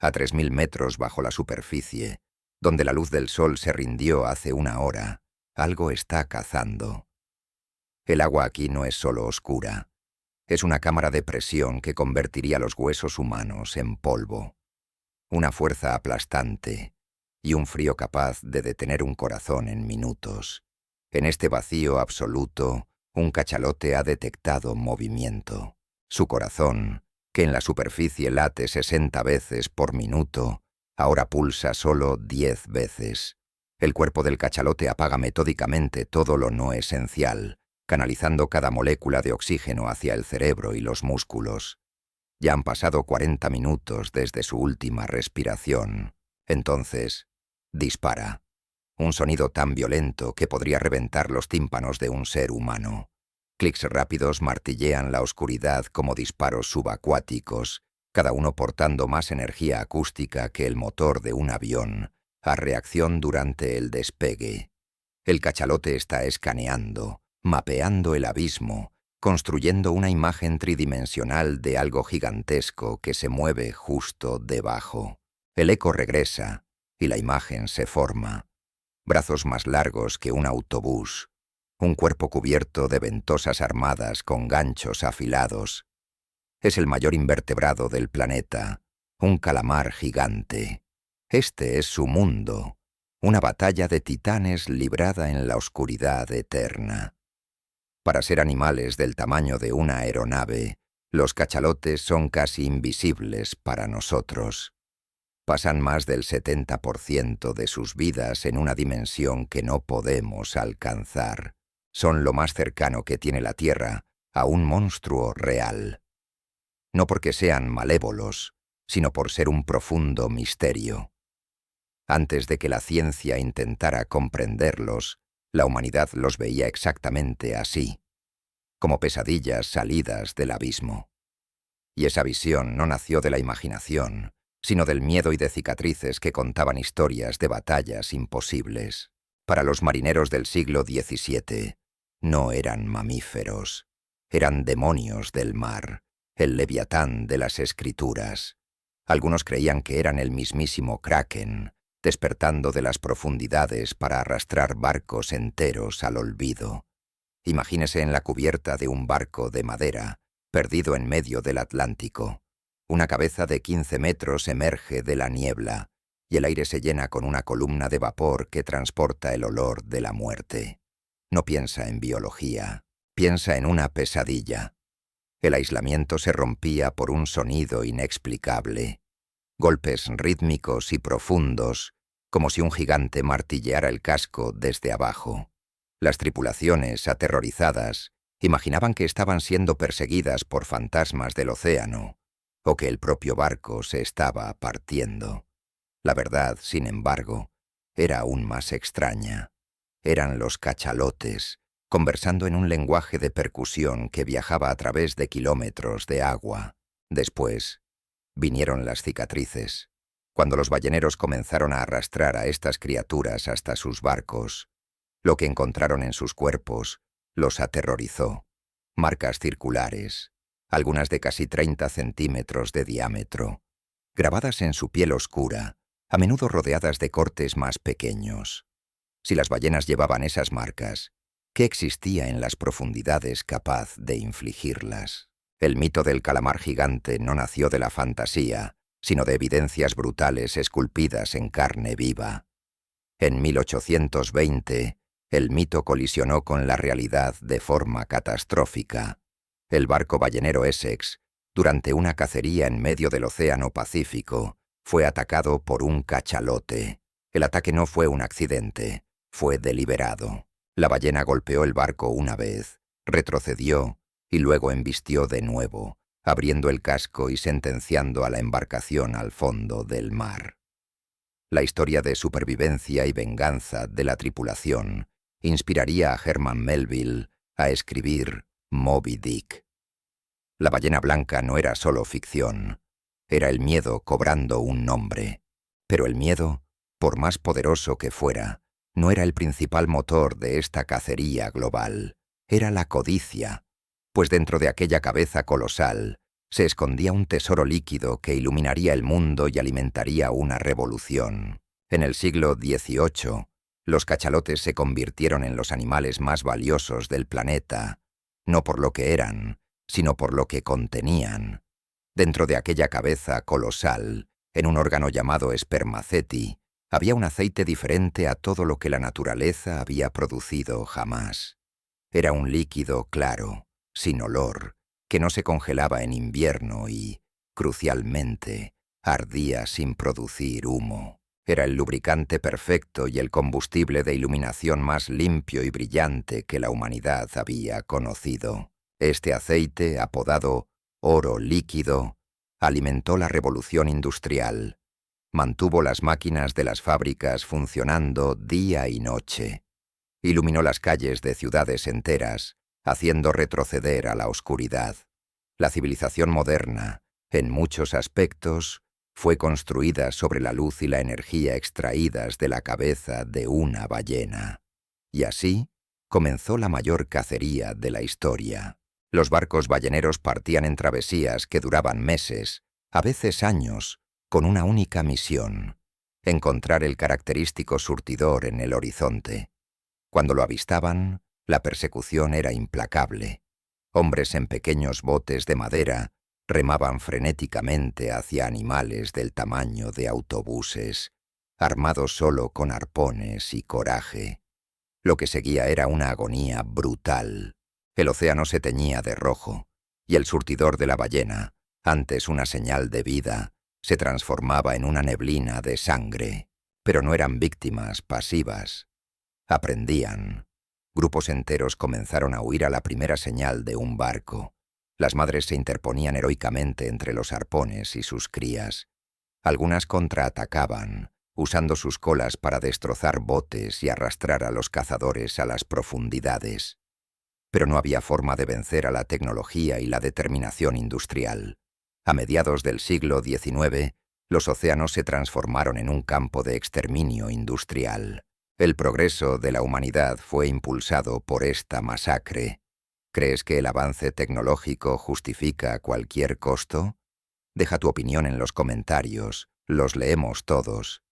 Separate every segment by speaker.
Speaker 1: a 3000 metros bajo la superficie, donde la luz del sol se rindió hace una hora, algo está cazando. El agua aquí no es solo oscura. Es una cámara de presión que convertiría los huesos humanos en polvo. Una fuerza aplastante y un frío capaz de detener un corazón en minutos. En este vacío absoluto, un cachalote ha detectado movimiento. Su corazón, que en la superficie late 60 veces por minuto, ahora pulsa solo 10 veces. El cuerpo del cachalote apaga metódicamente todo lo no esencial, canalizando cada molécula de oxígeno hacia el cerebro y los músculos. Ya han pasado 40 minutos desde su última respiración. Entonces, dispara. Un sonido tan violento que podría reventar los tímpanos de un ser humano. Clics rápidos martillean la oscuridad como disparos subacuáticos, cada uno portando más energía acústica que el motor de un avión, a reacción durante el despegue. El cachalote está escaneando, mapeando el abismo, construyendo una imagen tridimensional de algo gigantesco que se mueve justo debajo. El eco regresa y la imagen se forma. Brazos más largos que un autobús, un cuerpo cubierto de ventosas armadas con ganchos afilados. Es el mayor invertebrado del planeta, un calamar gigante. Este es su mundo, una batalla de titanes librada en la oscuridad eterna. Para ser animales del tamaño de una aeronave, los cachalotes son casi invisibles para nosotros. Pasan más del 70% de sus vidas en una dimensión que no podemos alcanzar. Son lo más cercano que tiene la Tierra a un monstruo real. No porque sean malévolos, sino por ser un profundo misterio. Antes de que la ciencia intentara comprenderlos, la humanidad los veía exactamente así, como pesadillas salidas del abismo. Y esa visión no nació de la imaginación, sino del miedo y de cicatrices que contaban historias de batallas imposibles. Para los marineros del siglo XVII, no eran mamíferos, eran demonios del mar, el leviatán de las escrituras. Algunos creían que eran el mismísimo Kraken, despertando de las profundidades para arrastrar barcos enteros al olvido. Imagínese en la cubierta de un barco de madera, perdido en medio del Atlántico. Una cabeza de 15 metros emerge de la niebla, y el aire se llena con una columna de vapor que transporta el olor de la muerte. No piensa en biología, piensa en una pesadilla. El aislamiento se rompía por un sonido inexplicable. Golpes rítmicos y profundos, como si un gigante martilleara el casco desde abajo. Las tripulaciones, aterrorizadas, imaginaban que estaban siendo perseguidas por fantasmas del océano, o que el propio barco se estaba partiendo. La verdad, sin embargo, era aún más extraña. Eran los cachalotes, conversando en un lenguaje de percusión que viajaba a través de kilómetros de agua. Después, vinieron las cicatrices. Cuando los balleneros comenzaron a arrastrar a estas criaturas hasta sus barcos, lo que encontraron en sus cuerpos los aterrorizó. Marcas circulares, algunas de casi 30 centímetros de diámetro, grabadas en su piel oscura, a menudo rodeadas de cortes más pequeños. Si las ballenas llevaban esas marcas, ¿qué existía en las profundidades capaz de infligirlas? El mito del calamar gigante no nació de la fantasía, sino de evidencias brutales esculpidas en carne viva. En 1820, el mito colisionó con la realidad de forma catastrófica. El barco ballenero Essex, durante una cacería en medio del Océano Pacífico, fue atacado por un cachalote. El ataque no fue un accidente, fue deliberado. La ballena golpeó el barco una vez, retrocedió y luego embistió de nuevo, abriendo el casco y sentenciando a la embarcación al fondo del mar. La historia de supervivencia y venganza de la tripulación inspiraría a Herman Melville a escribir Moby Dick. La ballena blanca no era solo ficción, era el miedo cobrando un nombre. Pero el miedo, por más poderoso que fuera, no era el principal motor de esta cacería global, era la codicia, pues dentro de aquella cabeza colosal Se escondía un tesoro líquido que iluminaría el mundo y alimentaría una revolución. En el siglo XVIII, los cachalotes se convirtieron en los animales más valiosos del planeta, no por lo que eran, sino por lo que contenían. Dentro de aquella cabeza colosal, en un órgano llamado espermaceti, había un aceite diferente a todo lo que la naturaleza había producido jamás. Era un líquido claro, sin olor, que no se congelaba en invierno y, crucialmente, ardía sin producir humo. Era el lubricante perfecto y el combustible de iluminación más limpio y brillante que la humanidad había conocido. Este aceite, apodado oro líquido, alimentó la revolución industrial. Mantuvo las máquinas de las fábricas funcionando día y noche. Iluminó las calles de ciudades enteras, haciendo retroceder a la oscuridad. La civilización moderna, en muchos aspectos, fue construida sobre la luz y la energía extraídas de la cabeza de una ballena. Y así comenzó la mayor cacería de la historia. Los barcos balleneros partían en travesías que duraban meses, a veces años, con una única misión: encontrar el característico surtidor en el horizonte. Cuando lo avistaban, la persecución era implacable. Hombres en pequeños botes de madera remaban frenéticamente hacia animales del tamaño de autobuses, armados solo con arpones y coraje. Lo que seguía era una agonía brutal. El océano se teñía de rojo, y el surtidor de la ballena, antes una señal de vida, se transformaba en una neblina de sangre. Pero no eran víctimas pasivas. Aprendían. Grupos enteros comenzaron a huir a la primera señal de un barco. Las madres se interponían heroicamente entre los arpones y sus crías. Algunas contraatacaban, usando sus colas para destrozar botes y arrastrar a los cazadores a las profundidades. Pero no había forma de vencer a la tecnología y la determinación industrial. A mediados del siglo XIX, los océanos se transformaron en un campo de exterminio industrial. El progreso de la humanidad fue impulsado por esta masacre. ¿Crees que el avance tecnológico justifica cualquier costo? Deja tu opinión en los comentarios, los leemos todos.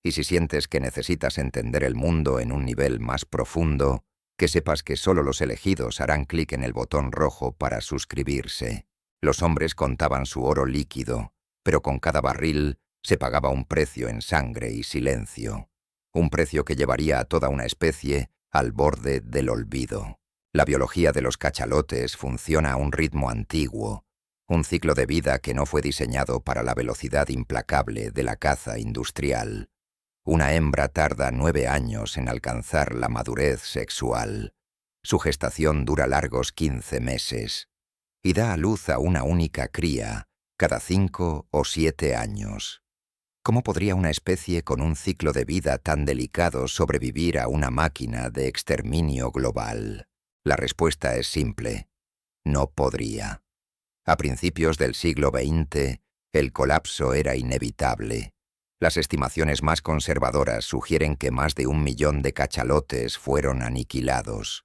Speaker 1: Y si sientes que necesitas entender el mundo en un nivel más profundo, que sepas que solo los elegidos harán clic en el botón rojo para suscribirse. Los hombres contaban su oro líquido, pero con cada barril se pagaba un precio en sangre y silencio. Un precio que llevaría a toda una especie al borde del olvido. La biología de los cachalotes funciona a un ritmo antiguo, un ciclo de vida que no fue diseñado para la velocidad implacable de la caza industrial. Una hembra tarda 9 años en alcanzar la madurez sexual. Su gestación dura largos 15 meses. Y da a luz a una única cría cada 5 o 7 años. ¿Cómo podría una especie con un ciclo de vida tan delicado sobrevivir a una máquina de exterminio global? La respuesta es simple: no podría. A principios del siglo XX, el colapso era inevitable. Las estimaciones más conservadoras sugieren que más de 1 millón de cachalotes fueron aniquilados.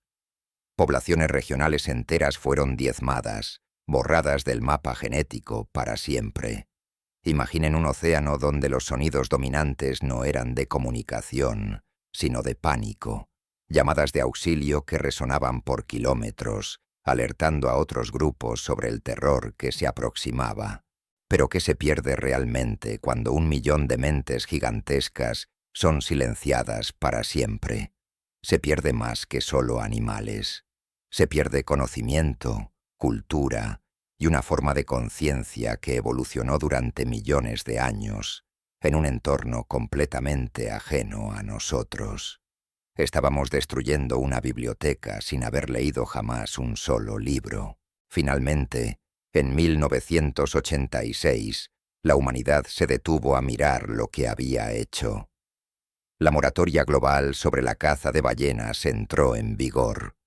Speaker 1: Poblaciones regionales enteras fueron diezmadas, borradas del mapa genético para siempre. Imaginen un océano donde los sonidos dominantes no eran de comunicación, sino de pánico. Llamadas de auxilio que resonaban por kilómetros, alertando a otros grupos sobre el terror que se aproximaba. Pero ¿qué se pierde realmente cuando 1 millón de mentes gigantescas son silenciadas para siempre? Se pierde más que solo animales. Se pierde conocimiento, cultura y una forma de conciencia que evolucionó durante millones de años en un entorno completamente ajeno a nosotros. Estábamos destruyendo una biblioteca sin haber leído jamás un solo libro. Finalmente, en 1986, la humanidad se detuvo a mirar lo que había hecho. La moratoria global sobre la caza de ballenas entró en vigor.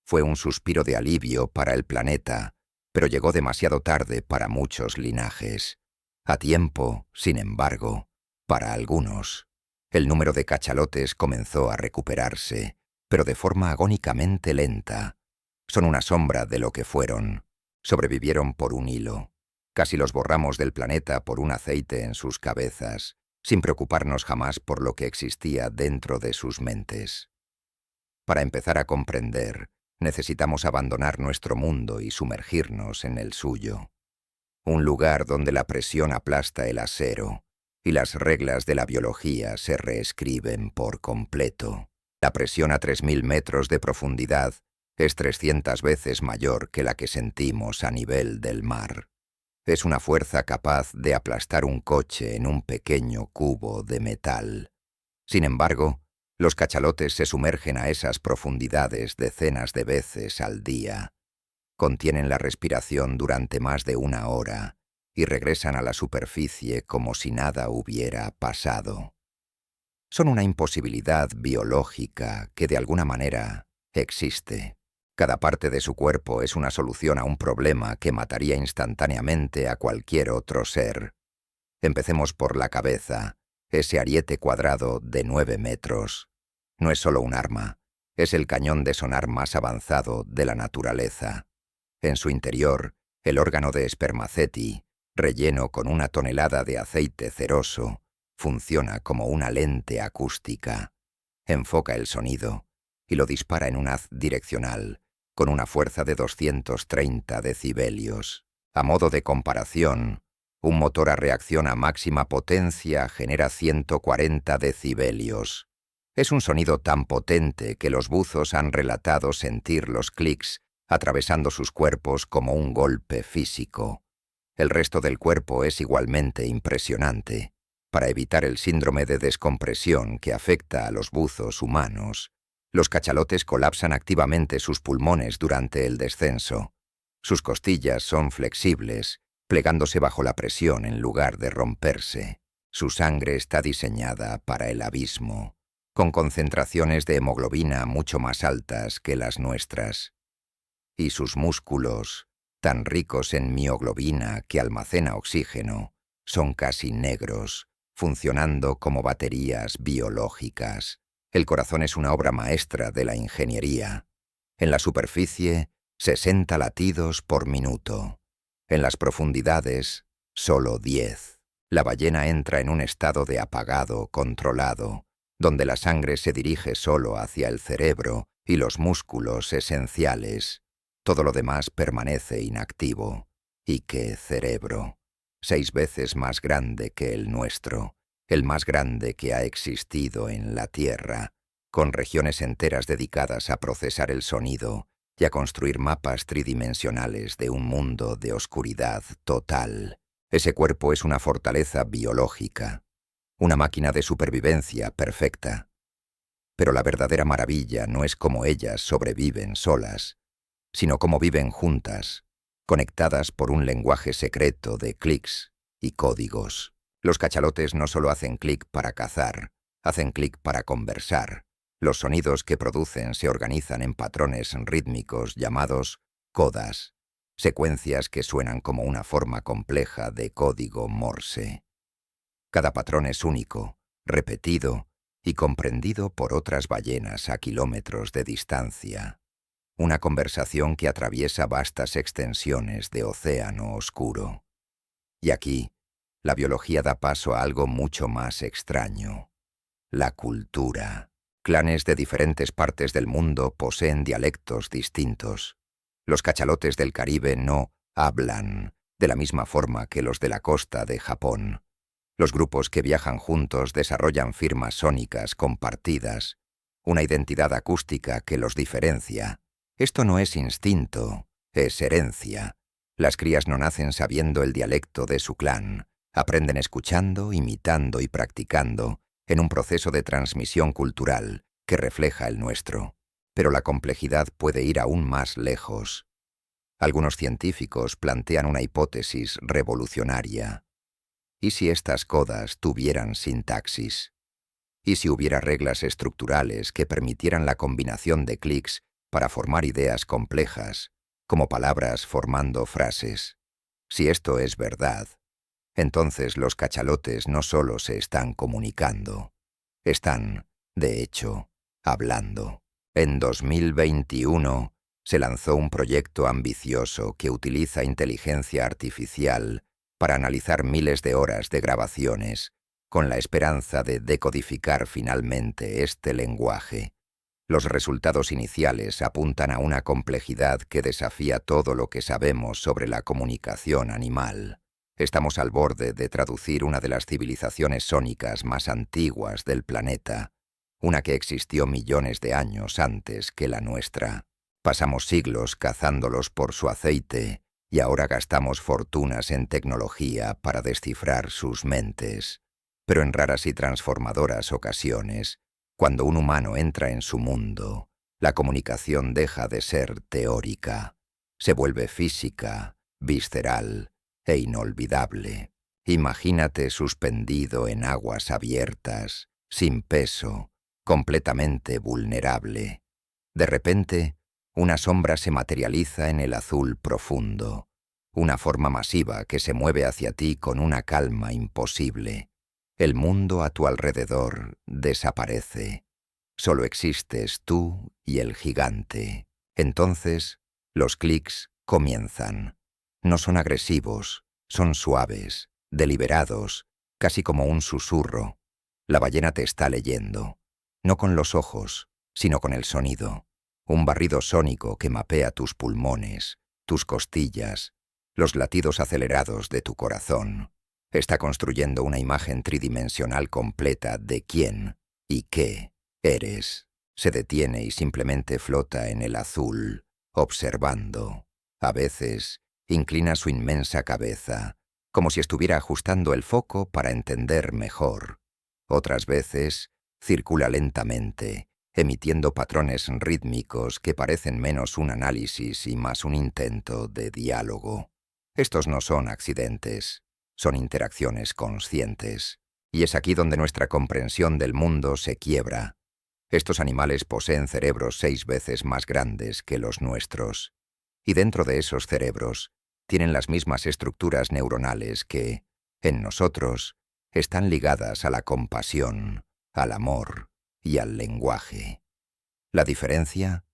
Speaker 1: Fue un suspiro de alivio para el planeta, pero llegó demasiado tarde para muchos linajes. A tiempo, sin embargo, para algunos. El número de cachalotes comenzó a recuperarse, pero de forma agónicamente lenta. Son una sombra de lo que fueron. Sobrevivieron por un hilo. Casi los borramos del planeta por un aceite en sus cabezas, sin preocuparnos jamás por lo que existía dentro de sus mentes. Para empezar a comprender, necesitamos abandonar nuestro mundo y sumergirnos en el suyo. Un lugar donde la presión aplasta el acero y las reglas de la biología se reescriben por completo. La presión a 3000 metros de profundidad es 300 veces mayor que la que sentimos a nivel del mar. Es una fuerza capaz de aplastar un coche en un pequeño cubo de metal. Sin embargo, los cachalotes se sumergen a esas profundidades decenas de veces al día. Contienen la respiración durante más de 1 hora y regresan a la superficie como si nada hubiera pasado. Son una imposibilidad biológica que de alguna manera existe. Cada parte de su cuerpo es una solución a un problema que mataría instantáneamente a cualquier otro ser. Empecemos por la cabeza, ese ariete cuadrado de 9 metros. No es solo un arma, es el cañón de sonar más avanzado de la naturaleza. En su interior, el órgano de Spermaceti, relleno con 1 tonelada de aceite ceroso, funciona como una lente acústica. Enfoca el sonido y lo dispara en un haz direccional, con una fuerza de 230 decibelios. A modo de comparación, un motor a reacción a máxima potencia genera 140 decibelios. Es un sonido tan potente que los buzos han relatado sentir los clics atravesando sus cuerpos como un golpe físico. El resto del cuerpo es igualmente impresionante. Para evitar el síndrome de descompresión que afecta a los buzos humanos, los cachalotes colapsan activamente sus pulmones durante el descenso. Sus costillas son flexibles, plegándose bajo la presión en lugar de romperse. Su sangre está diseñada para el abismo, con concentraciones de hemoglobina mucho más altas que las nuestras. Y sus músculos, tan ricos en mioglobina que almacena oxígeno, son casi negros, funcionando como baterías biológicas. El corazón es una obra maestra de la ingeniería. En la superficie, 60 latidos por minuto. En las profundidades, solo 10. La ballena entra en un estado de apagado controlado, donde la sangre se dirige solo hacia el cerebro y los músculos esenciales. Todo lo demás permanece inactivo. ¿Y qué cerebro? 6 veces más grande que el nuestro, el más grande que ha existido en la Tierra, con regiones enteras dedicadas a procesar el sonido y a construir mapas tridimensionales de un mundo de oscuridad total. Ese cuerpo es una fortaleza biológica, una máquina de supervivencia perfecta. Pero la verdadera maravilla no es cómo ellas sobreviven solas, sino cómo viven juntas, conectadas por un lenguaje secreto de clics y códigos. Los cachalotes no solo hacen clic para cazar, hacen clic para conversar. Los sonidos que producen se organizan en patrones rítmicos llamados codas, secuencias que suenan como una forma compleja de código Morse. Cada patrón es único, repetido y comprendido por otras ballenas a kilómetros de distancia. Una conversación que atraviesa vastas extensiones de océano oscuro. Y aquí, la biología da paso a algo mucho más extraño: la cultura. Clanes de diferentes partes del mundo poseen dialectos distintos. Los cachalotes del Caribe no hablan de la misma forma que los de la costa de Japón. Los grupos que viajan juntos desarrollan firmas sónicas compartidas, una identidad acústica que los diferencia. Esto no es instinto, es herencia. Las crías no nacen sabiendo el dialecto de su clan, aprenden escuchando, imitando y practicando, en un proceso de transmisión cultural que refleja el nuestro. Pero la complejidad puede ir aún más lejos. Algunos científicos plantean una hipótesis revolucionaria. ¿Y si estas codas tuvieran sintaxis? ¿Y si hubiera reglas estructurales que permitieran la combinación de clics para formar ideas complejas, como palabras formando frases? Si esto es verdad, entonces los cachalotes no solo se están comunicando, están, de hecho, hablando. En 2021, Se lanzó un proyecto ambicioso que utiliza inteligencia artificial para analizar miles de horas de grabaciones, con la esperanza de decodificar finalmente este lenguaje. Los resultados iniciales apuntan a una complejidad que desafía todo lo que sabemos sobre la comunicación animal. Estamos al borde de traducir una de las civilizaciones sónicas más antiguas del planeta, una que existió millones de años antes que la nuestra. Pasamos siglos cazándolos por su aceite y ahora gastamos fortunas en tecnología para descifrar sus mentes. Pero en raras y transformadoras ocasiones, cuando un humano entra en su mundo, la comunicación deja de ser teórica, se vuelve física, visceral e inolvidable. Imagínate suspendido en aguas abiertas, sin peso, completamente vulnerable. De repente, una sombra se materializa en el azul profundo, una forma masiva que se mueve hacia ti con una calma imposible. El mundo a tu alrededor desaparece. Solo existes tú y el gigante. Entonces, los clics comienzan. No son agresivos, son suaves, deliberados, casi como un susurro. La ballena te está leyendo, no con los ojos, sino con el sonido. Un barrido sónico que mapea tus pulmones, tus costillas, los latidos acelerados de tu corazón. Está construyendo una imagen tridimensional completa de quién y qué eres. Se detiene y simplemente flota en el azul, observando. A veces, inclina su inmensa cabeza, como si estuviera ajustando el foco para entender mejor. Otras veces, circula lentamente, emitiendo patrones rítmicos que parecen menos un análisis y más un intento de diálogo. Estos no son accidentes, son interacciones conscientes. Y es aquí donde nuestra comprensión del mundo se quiebra. Estos animales poseen cerebros 6 veces más grandes que los nuestros. Y dentro de esos cerebros, tienen las mismas estructuras neuronales que, en nosotros, están ligadas a la compasión, al amor y al lenguaje. La diferencia,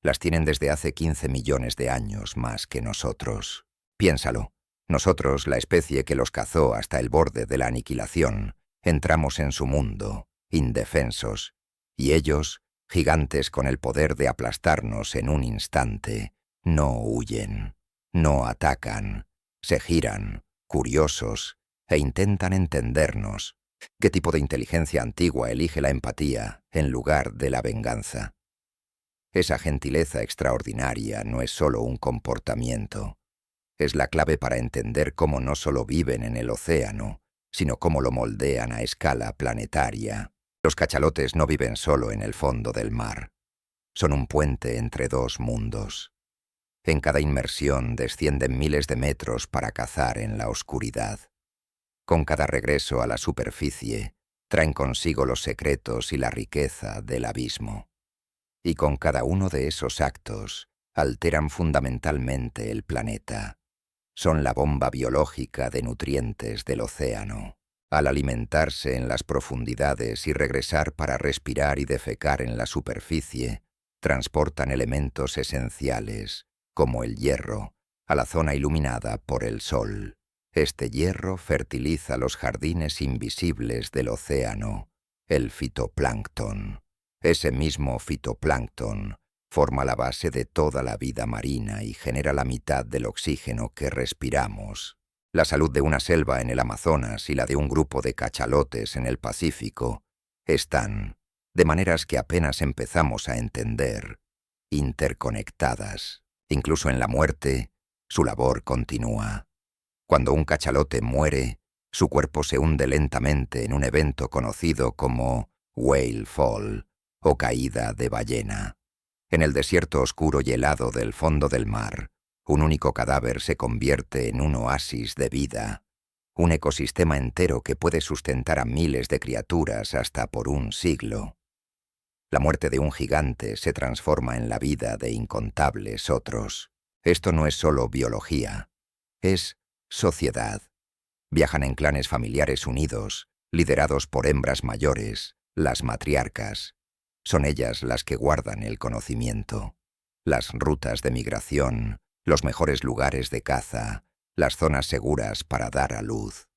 Speaker 1: las tienen desde hace 15 millones de años más que nosotros. Piénsalo, nosotros, la especie que los cazó hasta el borde de la aniquilación, entramos en su mundo, indefensos, y ellos, gigantes con el poder de aplastarnos en un instante, no huyen, no atacan, se giran, curiosos, e intentan entendernos. ¿Qué tipo de inteligencia antigua elige la empatía en lugar de la venganza? Esa gentileza extraordinaria no es solo un comportamiento. Es la clave para entender cómo no solo viven en el océano, sino cómo lo moldean a escala planetaria. Los cachalotes no viven solo en el fondo del mar. Son un puente entre dos mundos. En cada inmersión descienden miles de metros para cazar en la oscuridad. Con cada regreso a la superficie, traen consigo los secretos y la riqueza del abismo. Y con cada uno de esos actos, alteran fundamentalmente el planeta. Son la bomba biológica de nutrientes del océano. Al alimentarse en las profundidades y regresar para respirar y defecar en la superficie, transportan elementos esenciales, como el hierro, a la zona iluminada por el sol. Este hierro fertiliza los jardines invisibles del océano, el fitoplancton. Ese mismo fitoplancton forma la base de toda la vida marina y genera la mitad del oxígeno que respiramos. La salud de una selva en el Amazonas y la de un grupo de cachalotes en el Pacífico están, de maneras que apenas empezamos a entender, interconectadas. Incluso en la muerte, su labor continúa. Cuando un cachalote muere, su cuerpo se hunde lentamente en un evento conocido como whale fall o caída de ballena. En el desierto oscuro y helado del fondo del mar, un único cadáver se convierte en un oasis de vida, un ecosistema entero que puede sustentar a miles de criaturas hasta por un siglo. La muerte de un gigante se transforma en la vida de incontables otros. Esto no es solo biología, es sociedad. Viajan en clanes familiares unidos, liderados por hembras mayores, las matriarcas. Son ellas las que guardan el conocimiento. las rutas de migración, los mejores lugares de caza, las zonas seguras para dar a luz.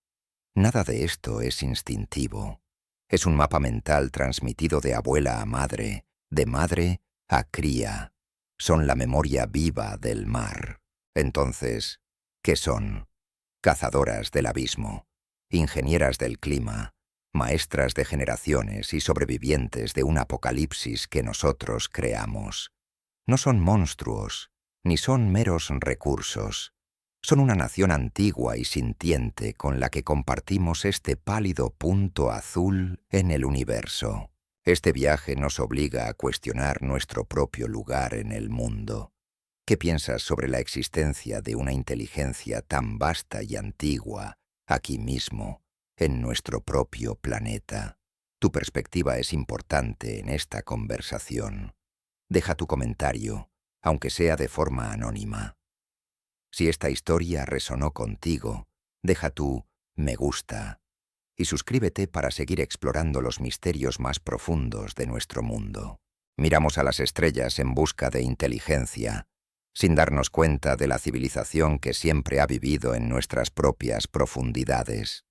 Speaker 1: Nada de esto es instintivo. Es un mapa mental transmitido de abuela a madre, de madre a cría. Son la memoria viva del mar. Entonces, ¿qué son? Cazadoras del abismo, ingenieras del clima, maestras de generaciones y sobrevivientes de un apocalipsis que nosotros creamos. No son monstruos, ni son meros recursos. Son una nación antigua y sintiente con la que compartimos este pálido punto azul en el universo. Este viaje nos obliga a cuestionar nuestro propio lugar en el mundo. ¿Qué piensas sobre la existencia de una inteligencia tan vasta y antigua, aquí mismo, en nuestro propio planeta? Tu perspectiva es importante en esta conversación. Deja tu comentario, aunque sea de forma anónima. Si esta historia resonó contigo, deja tu me gusta y suscríbete para seguir explorando los misterios más profundos de nuestro mundo. Miramos a las estrellas en busca de inteligencia, sin darnos cuenta de la civilización que siempre ha vivido en nuestras propias profundidades.